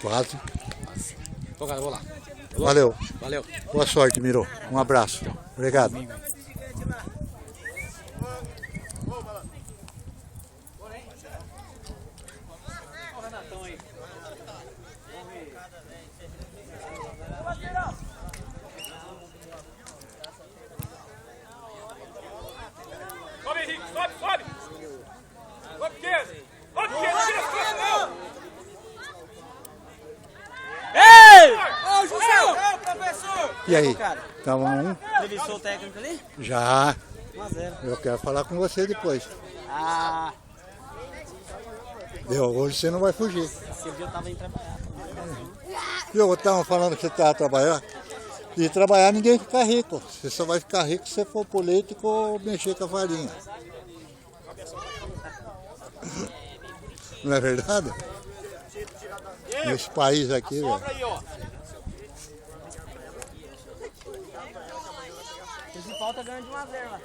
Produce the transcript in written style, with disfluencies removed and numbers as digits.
Quase. Tô, cara, vou lá. Valeu. Valeu. Boa sorte, Miro. Um abraço. Obrigado. Sobe, Henrique, sobe, sobe! Sobe, Pedro! Sobe, Pedro, tira esse coração! Ei! Ô, José! Ô, professor! E aí? Cara, Tava um? entrevistou o técnico ali? Já. 1-0. Eu quero falar com você depois. Ah, Viu? Hoje você não vai fugir. você viu, eu tava indo trabalhar. Viu? Estavam falando que você estava trabalhando. E trabalhar ninguém fica rico. Você só vai ficar rico se você for político ou mexer com a farinha. Não é verdade? Nesse país aqui, velho. Sobra aí, ó. O principal tá ganhando de 1-0 lá.